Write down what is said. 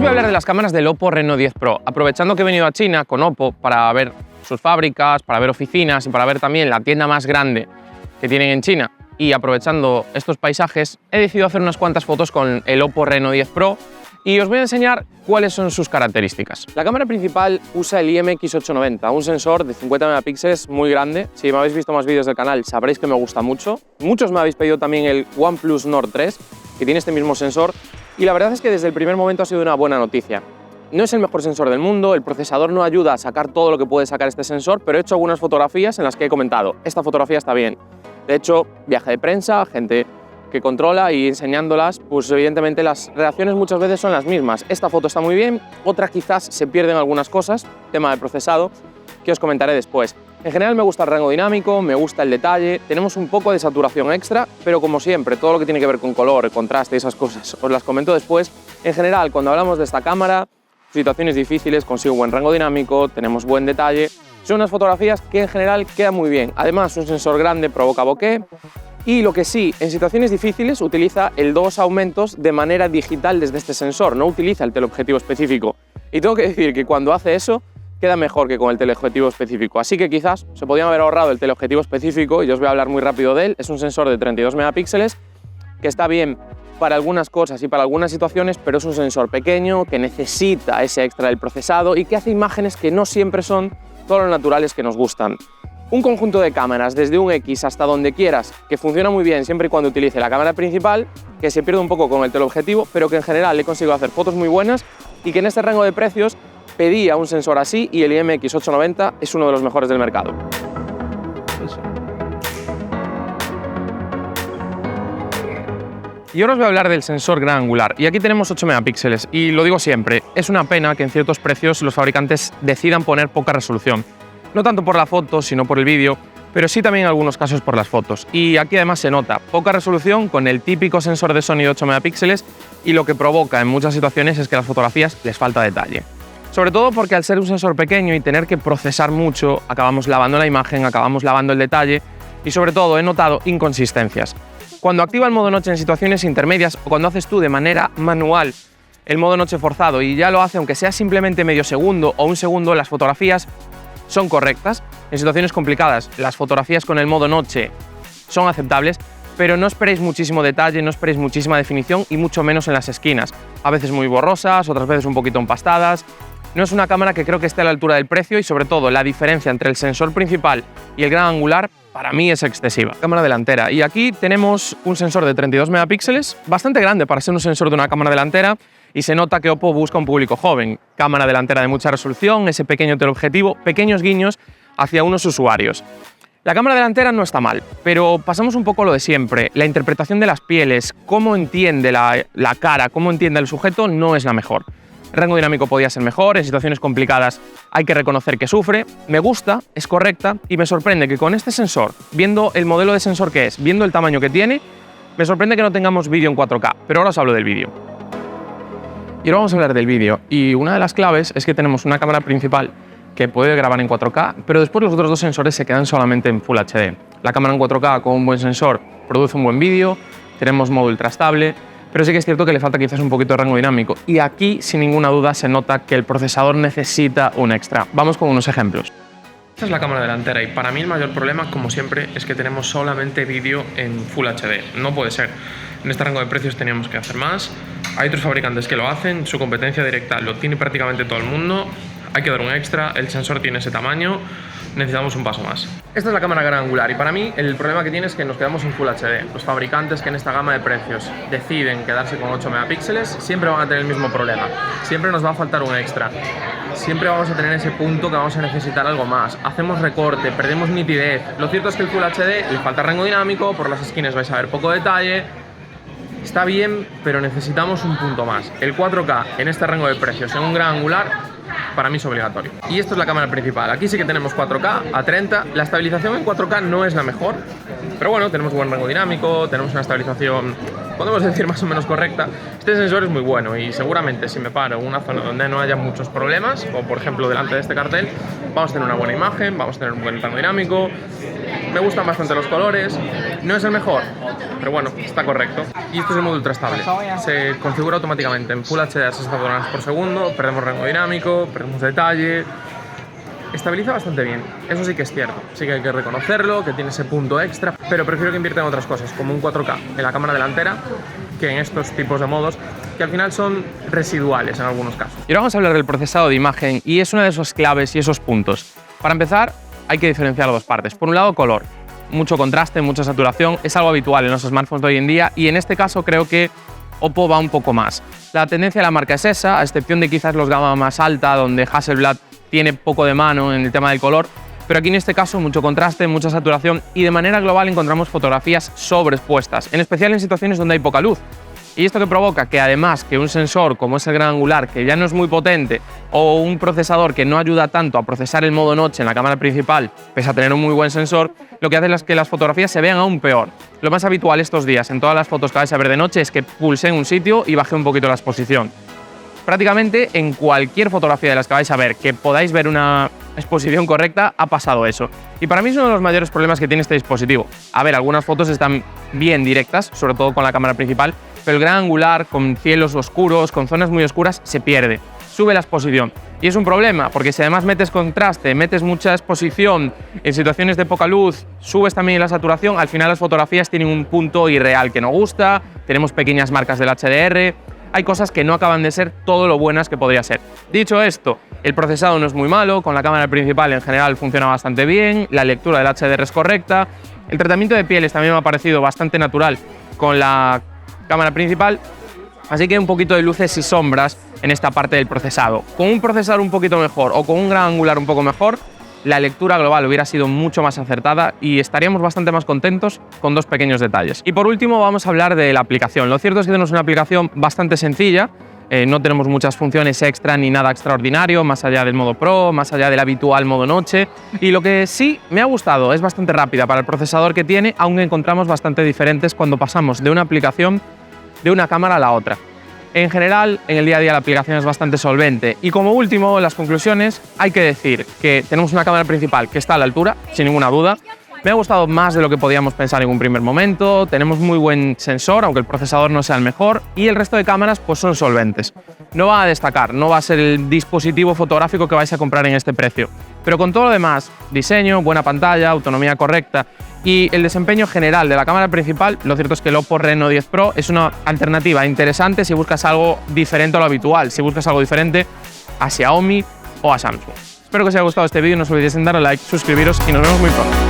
voy a hablar de las cámaras del Oppo Reno 10 Pro, aprovechando que he venido a China con Oppo para ver sus fábricas, para ver oficinas y para ver también la tienda más grande que tienen en China. Y aprovechando estos paisajes, he decidido hacer unas cuantas fotos con el Oppo Reno 10 Pro y os voy a enseñar cuáles son sus características. La cámara principal usa el IMX890, un sensor de 50 megapíxeles muy grande. Si me habéis visto más vídeos del canal sabréis que me gusta mucho. Muchos me habéis pedido también el OnePlus Nord 3, que tiene este mismo sensor, y la verdad es que desde el primer momento ha sido una buena noticia. No es el mejor sensor del mundo, el procesador no ayuda a sacar todo lo que puede sacar este sensor, pero he hecho algunas fotografías en las que he comentado, esta fotografía está bien. De hecho, viaje de prensa, gente que controla y enseñándolas, pues evidentemente las reacciones muchas veces son las mismas. Esta foto está muy bien, otra quizás se pierden algunas cosas, tema de procesado, que os comentaré después. En general me gusta el rango dinámico, me gusta el detalle, tenemos un poco de saturación extra, pero como siempre, todo lo que tiene que ver con color, contraste y esas cosas, os las comento después. En general, cuando hablamos de esta cámara, situaciones difíciles, consigo buen rango dinámico, tenemos buen detalle. Son unas fotografías que en general quedan muy bien. Además, un sensor grande provoca bokeh. Y lo que sí, en situaciones difíciles utiliza el 2 aumentos de manera digital desde este sensor, no utiliza el teleobjetivo específico. Y tengo que decir que cuando hace eso, queda mejor que con el teleobjetivo específico. Así que quizás se podían haber ahorrado el teleobjetivo específico, y yo os voy a hablar muy rápido de él. Es un sensor de 32 megapíxeles que está bien para algunas cosas y para algunas situaciones, pero es un sensor pequeño que necesita ese extra del procesado y que hace imágenes que no siempre son todos los naturales que nos gustan. Un conjunto de cámaras desde un X hasta donde quieras, que funciona muy bien siempre y cuando utilice la cámara principal, que se pierde un poco con el teleobjetivo, pero que en general he conseguido hacer fotos muy buenas y que en este rango de precios pedía un sensor así, y el IMX890 es uno de los mejores del mercado. Y ahora os voy a hablar del sensor gran angular, y aquí tenemos 8 megapíxeles, y lo digo siempre, es una pena que en ciertos precios los fabricantes decidan poner poca resolución. No tanto por la foto, sino por el vídeo, pero sí también en algunos casos por las fotos. Y aquí además se nota poca resolución con el típico sensor de Sony de 8 megapíxeles, y lo que provoca en muchas situaciones es que a las fotografías les falta detalle. Sobre todo porque al ser un sensor pequeño y tener que procesar mucho, acabamos lavando la imagen, acabamos lavando el detalle, y sobre todo he notado inconsistencias. Cuando activa el modo noche en situaciones intermedias, o cuando haces tú de manera manual el modo noche forzado y ya lo hace aunque sea simplemente medio segundo o un segundo, las fotografías son correctas. En situaciones complicadas las fotografías con el modo noche son aceptables, pero no esperéis muchísimo detalle, no esperéis muchísima definición y mucho menos en las esquinas. A veces muy borrosas, otras veces un poquito empastadas. No es una cámara que creo que esté a la altura del precio, y sobre todo la diferencia entre el sensor principal y el gran angular para mí es excesiva. Cámara delantera, y aquí tenemos un sensor de 32 megapíxeles, bastante grande para ser un sensor de una cámara delantera, y se nota que Oppo busca un público joven. Cámara delantera de mucha resolución, ese pequeño teleobjetivo, pequeños guiños hacia unos usuarios. La cámara delantera no está mal, pero pasamos un poco lo de siempre. La interpretación de las pieles, cómo entiende la cara, cómo entiende el sujeto, no es la mejor. El rango dinámico podía ser mejor, en situaciones complicadas hay que reconocer que sufre. Me gusta, es correcta, y me sorprende que con este sensor, viendo el modelo de sensor que es, viendo el tamaño que tiene, me sorprende que no tengamos vídeo en 4K, pero ahora os hablo del vídeo. Y ahora vamos a hablar del vídeo, y una de las claves es que tenemos una cámara principal que puede grabar en 4K, pero después los otros dos sensores se quedan solamente en Full HD. La cámara en 4K con un buen sensor produce un buen vídeo, tenemos modo ultra estable, pero sí que es cierto que le falta quizás un poquito de rango dinámico, y aquí sin ninguna duda se nota que el procesador necesita un extra. Vamos con unos ejemplos. Esta es la cámara delantera, y para mí el mayor problema, como siempre, es que tenemos solamente vídeo en Full HD. No puede ser. En este rango de precios teníamos que hacer más. Hay otros fabricantes que lo hacen, su competencia directa lo tiene prácticamente todo el mundo. Hay que dar un extra, el sensor tiene ese tamaño, necesitamos un paso más. Esta es la cámara gran angular, y para mí el problema que tiene es que nos quedamos en Full HD. Los fabricantes que en esta gama de precios deciden quedarse con 8 megapíxeles siempre van a tener el mismo problema. Siempre nos va a faltar un extra. Siempre vamos a tener ese punto que vamos a necesitar algo más. Hacemos recorte, perdemos nitidez. Lo cierto es que el Full HD le falta rango dinámico, por las esquinas vais a ver poco detalle. Está bien, pero necesitamos un punto más. El 4K en este rango de precios en un gran angular para mí es obligatorio. Y esto es la cámara principal. Aquí sí que tenemos 4K a 30. La estabilización en 4K no es la mejor, pero bueno, tenemos buen rango dinámico, tenemos una estabilización podemos decir más o menos correcta, este sensor es muy bueno y seguramente si me paro en una zona donde no haya muchos problemas, como por ejemplo delante de este cartel, vamos a tener una buena imagen, vamos a tener un buen rango dinámico. Me gustan bastante los colores, no es el mejor, pero bueno, está correcto. Y esto es el modo ultra estable, se configura automáticamente en Full HD a 60 fotogramas por segundo, perdemos rango dinámico, perdemos detalle, estabiliza bastante bien, eso sí que es cierto, sí que hay que reconocerlo, que tiene ese punto extra, pero prefiero que invierta en otras cosas, como un 4K en la cámara delantera, que en estos tipos de modos, que al final son residuales en algunos casos. Y ahora vamos a hablar del procesado de imagen, y es una de esos claves y esos puntos. Para empezar, hay que diferenciar dos partes. Por un lado, color. Mucho contraste, mucha saturación, es algo habitual en los smartphones de hoy en día y en este caso creo que Oppo va un poco más. La tendencia de la marca es esa, a excepción de quizás los gama más alta, donde Hasselblad tiene poco de mano en el tema del color, pero aquí en este caso mucho contraste, mucha saturación y de manera global encontramos fotografías sobreexpuestas, en especial en situaciones donde hay poca luz. Y esto que provoca que además que un sensor como es el gran angular, que ya no es muy potente, o un procesador que no ayuda tanto a procesar el modo noche en la cámara principal, pese a tener un muy buen sensor, lo que hace es que las fotografías se vean aún peor. Lo más habitual estos días en todas las fotos que vais a ver de noche es que pulse en un sitio y baje un poquito la exposición. Prácticamente en cualquier fotografía de las que vais a ver, que podáis ver una exposición correcta, ha pasado eso. Y para mí es uno de los mayores problemas que tiene este dispositivo. A ver, algunas fotos están bien directas, sobre todo con la cámara principal, pero el gran angular, con cielos oscuros, con zonas muy oscuras, se pierde, sube la exposición. Y es un problema, porque si además metes contraste, metes mucha exposición en situaciones de poca luz, subes también la saturación, al final las fotografías tienen un punto irreal que no gusta, tenemos pequeñas marcas del HDR, hay cosas que no acaban de ser todo lo buenas que podría ser. Dicho esto, el procesado no es muy malo, con la cámara principal en general funciona bastante bien, la lectura del HDR es correcta, el tratamiento de pieles también me ha parecido bastante natural con la cámara principal, así que un poquito de luces y sombras en esta parte del procesado. Con un procesador un poquito mejor o con un gran angular un poco mejor, la lectura global hubiera sido mucho más acertada y estaríamos bastante más contentos con dos pequeños detalles. Y por último vamos a hablar de la aplicación. Lo cierto es que tenemos una aplicación bastante sencilla, no tenemos muchas funciones extra ni nada extraordinario, más allá del modo Pro, más allá del habitual modo noche. Y lo que sí me ha gustado es bastante rápida para el procesador que tiene, aunque encontramos bastante diferentes cuando pasamos de una aplicación de una cámara a la otra. En general, en el día a día la aplicación es bastante solvente. Y como último, en las conclusiones, hay que decir que tenemos una cámara principal que está a la altura, sin ninguna duda. Me ha gustado más de lo que podíamos pensar en un primer momento, tenemos muy buen sensor, aunque el procesador no sea el mejor, y el resto de cámaras pues son solventes. No va a destacar, no va a ser el dispositivo fotográfico que vais a comprar en este precio. Pero con todo lo demás, diseño, buena pantalla, autonomía correcta y el desempeño general de la cámara principal, lo cierto es que el Oppo Reno 10 Pro es una alternativa interesante si buscas algo diferente a lo habitual, si buscas algo diferente a Xiaomi o a Samsung. Espero que os haya gustado este vídeo, no os olvidéis en darle like, suscribiros y nos vemos muy pronto.